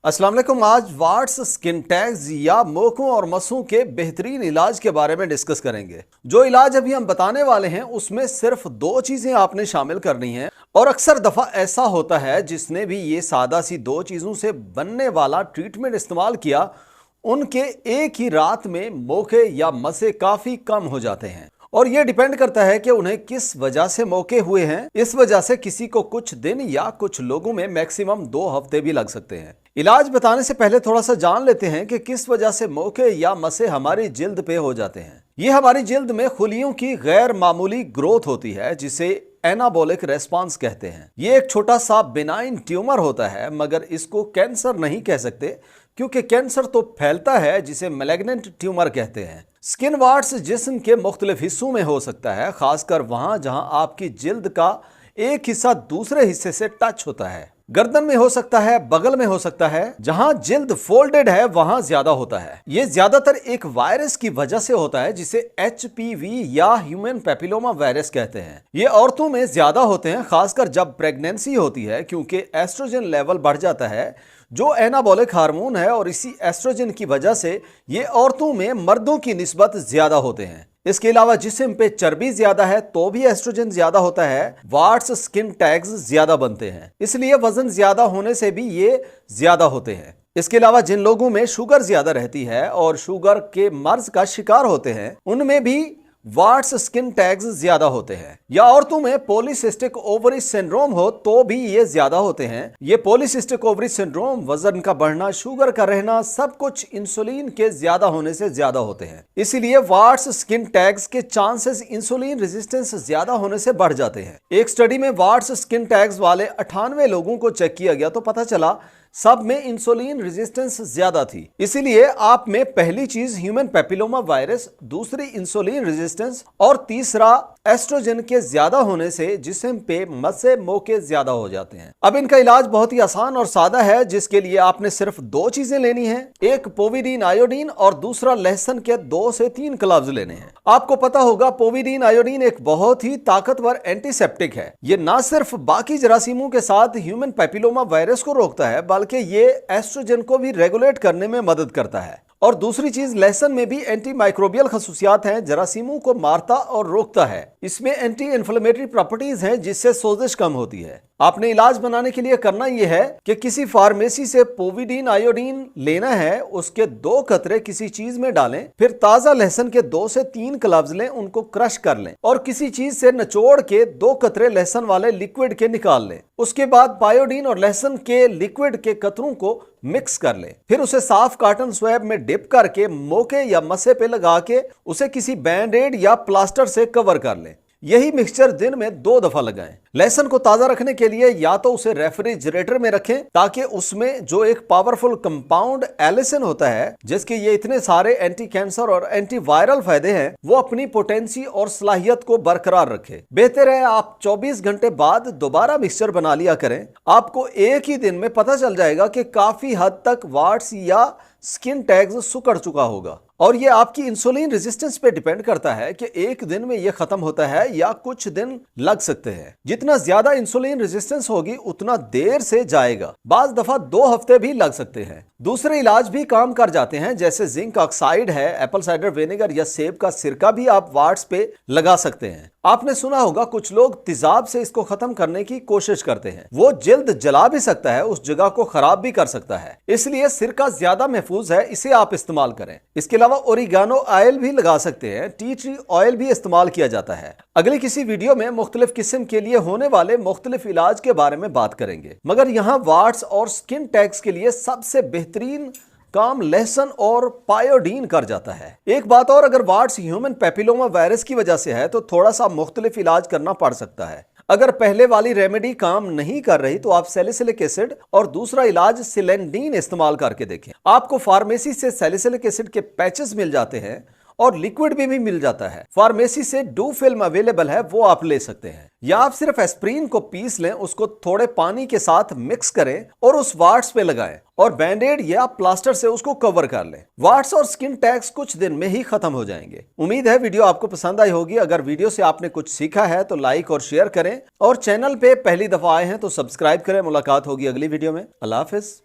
अस्सलाम वालेकुम। आज वार्ड्स, स्किन टैग्स या मोकों और मसों के बेहतरीन इलाज के बारे में डिस्कस करेंगे। जो इलाज अभी हम बताने वाले हैं उसमें सिर्फ दो चीजें आपने शामिल करनी हैं और अक्सर दफा ऐसा होता है जिसने भी ये सादा सी दो चीजों से बनने वाला ट्रीटमेंट इस्तेमाल किया उनके एक ही रात में मोके या मसे काफी कम हो जाते हैं और यह डिपेंड करता है कि उन्हें किस वजह से मौके हुए हैं। इस वजह से किसी को कुछ दिन या कुछ लोगों में मैक्सिमम 2 हफ्ते भी लग सकते हैं। इलाज बताने से पहले थोड़ा सा जान लेते हैं कि किस वजह से मौके या मसे हमारी जिल्द पे हो जाते हैं। ये हमारी जिल्द में खुलियों की गैर मामूली ग्रोथ होती है जिसे एनाबॉलिक रेस्पॉन्स कहते हैं। ये एक छोटा सा बिनाइन ट्यूमर होता है, मगर इसको कैंसर नहीं कह सकते क्योंकि कैंसर तो फैलता है जिसे मैलिग्नेंट ट्यूमर कहते हैं। स्किन वार्ड्स जिस्म के मुख्तलिफ हिस्सों में हो सकता है, खासकर वहां जहां आपकी जिल्द का एक हिस्सा दूसरे हिस्से से टच होता है। गर्दन में हो सकता है, बगल में हो सकता है, जहां जिल्द फोल्डेड है वहां ज्यादा होता है। ये ज्यादातर एक वायरस की वजह से होता है जिसे HPV या ह्यूमन पेपिलोमा वायरस कहते हैं। ये औरतों में ज्यादा होते हैं, खासकर जब प्रेगनेंसी होती है, क्योंकि एस्ट्रोजन लेवल बढ़ जाता है जो एनाबॉलिक हार्मोन है, और इसी एस्ट्रोजन की वजह से ये औरतों में मर्दों की निस्बत ज्यादा होते हैं। इसके अलावा जिस्म पे चर्बी ज्यादा है तो भी एस्ट्रोजन ज्यादा होता है। वार्ड्स, स्किन टैग्स ज्यादा बनते हैं, इसलिए वजन ज्यादा होने से भी ये ज्यादा होते हैं। इसके अलावा जिन लोगों में शुगर ज्यादा रहती है और शुगर के मर्ज का शिकार होते हैं उनमें भी वार्ड्स, स्किन टैग्स ज्यादा होते हैं। या औरतों में पॉलीसिस्टिक ओवरी सिंड्रोम हो तो भी ये ज्यादा होते हैं। ये पॉलीसिस्टिक ओवरी सिंड्रोम, वजन का बढ़ना, शुगर का रहना, सब कुछ इंसुलिन के ज्यादा होने से ज्यादा होते हैं। इसीलिए वार्ड्स, स्किन टैग्स के चांसेस इंसुलिन रेजिस्टेंस ज्यादा होने से बढ़ जाते हैं। एक स्टडी में वार्ड्स, स्किन टैग्स वाले 98 लोगों को चेक किया गया तो पता चला सब में इंसुलिन रेजिस्टेंस ज्यादा थी। इसीलिए आप में पहली चीज ह्यूमन पेपिलोमा वायरस, दूसरी इंसुलिन रेजिस्टेंस और तीसरा एस्ट्रोजन के ज्यादा होने से जिस्म पे मसे मोके ज्यादा हो जाते हैं। अब इनका इलाज बहुत ही आसान और सादा है, जिसके लिए आपने सिर्फ दो चीजें लेनी है। एक पोविडीन आयोडीन और दूसरा लहसुन के 2 से 3 क्लव्स लेने हैं। आपको पता होगा पोविडीन आयोडीन एक बहुत ही ताकतवर एंटीसेप्टिक है। ये ना सिर्फ बाकी जरासीमों के साथ ह्यूमन पेपिलोमा वायरस को रोकता है बल्कि ये एस्ट्रोजन को भी रेगुलेट करने में मदद करता है। और दूसरी चीज, लहसुन में भी एंटी माइक्रोबियल खसूसियात हैं, जरासीमों को मारता और रोकता है। इसमें एंटी इन्फ्लेमेटरी प्रॉपर्टीज हैं जिससे सोजिश कम होती है। आपने इलाज बनाने के लिए करना यह है कि किसी फार्मेसी से पोविडीन आयोडीन लेना है, उसके 2 कतरे किसी चीज में डालें, फिर ताजा लहसुन के 2 से 3 क्लव्स लें, उनको क्रश कर लें और किसी चीज से निचोड़ के 2 कतरे लहसुन वाले लिक्विड के निकाल लें। उसके बाद पायोडीन और लहसुन के लिक्विड के कतरों को मिक्स कर लें, फिर उसे साफ कॉटन स्वैब में डिप करके मोके या मसे पे लगा के उसे किसी बैंडेड या प्लास्टर से कवर कर लें। यही मिक्सचर दिन में 2 दफा लगाएं। लहसुन को ताजा रखने के लिए या तो उसे रेफ्रिजरेटर में रखें ताकि उसमें जो एक पावरफुल कंपाउंड एलिसिन होता है, जिसके ये इतने सारे एंटी कैंसर और एंटी वायरल फायदे हैं, वो अपनी पोटेंसी और सलाहियत को बरकरार रखे। बेहतर है आप 24 घंटे बाद दोबारा मिक्सचर बना लिया करें। आपको एक ही दिन में पता चल जाएगा कि काफी हद तक वार्ड्स या स्किन टैग्स सुकड़ चुका होगा। और ये आपकी इंसुलिन रेजिस्टेंस पे डिपेंड करता है कि एक दिन में ये खत्म होता है या कुछ दिन लग सकते हैं। जितना ज्यादा इंसुलिन रेजिस्टेंस होगी उतना देर से जाएगा, बाज दफा 2 हफ्ते भी लग सकते हैं। दूसरे इलाज भी काम कर जाते हैं, जैसे जिंक ऑक्साइड है, एप्पल साइडर विनेगर या सेब का सिरका भी आप वार्ड्स पे लगा सकते हैं। आपने सुना होगा कुछ लोग तेजाब से इसको खत्म करने की कोशिश करते हैं। वो जिल्द जला भी सकता है, उस जगह को खराब भी कर सकता है, इसलिए सिरका ज्यादा महफूज है, इसे आप इस्तेमाल करें। इसके अलावा ओरिगानो ऑयल भी लगा सकते हैं, टी ट्री ऑयल भी इस्तेमाल किया जाता है। अगली किसी वीडियो में मुख्तलिफ किस्म के लिए होने वाले मुख्तलिफ इलाज के बारे में बात करेंगे, मगर यहाँ वार्ड्स और स्किन टैग्स के लिए सबसे बेहतरीन काम लहसुन और पायोडीन कर जाता है। एक बात और, अगर वार्ड्स ह्यूमन पेपिलोमा वायरस की वजह से है तो थोड़ा सा मुख्तलिफ इलाज करना पड़ सकता है। अगर पहले वाली रेमेडी काम नहीं कर रही तो आप सैलिसिलिक एसिड और दूसरा इलाज सिलेंडीन इस्तेमाल करके देखें। आपको फार्मेसी से सैलिसिलिक एसिड के पैचेस मिल जाते हैं और लिक्विड भी मिल जाता है। फार्मेसी से डू फिल्म अवेलेबल है, वो आप ले सकते हैं। या आप सिर्फ एस्प्रीन को पीस लें, उसको थोड़े पानी के साथ मिक्स करें और उस वार्ड्स पे लगाएं और बैंडेड या प्लास्टर से उसको कवर कर लें। वार्ड्स और स्किन टैग्स कुछ दिन में ही खत्म हो जाएंगे। उम्मीद है वीडियो आपको पसंद आई होगी। अगर वीडियो से आपने कुछ सीखा है तो लाइक और शेयर करें और चैनल पे पहली दफा आए हैं तो सब्सक्राइब करें। मुलाकात होगी अगली वीडियो में। अल्लाह हाफिज।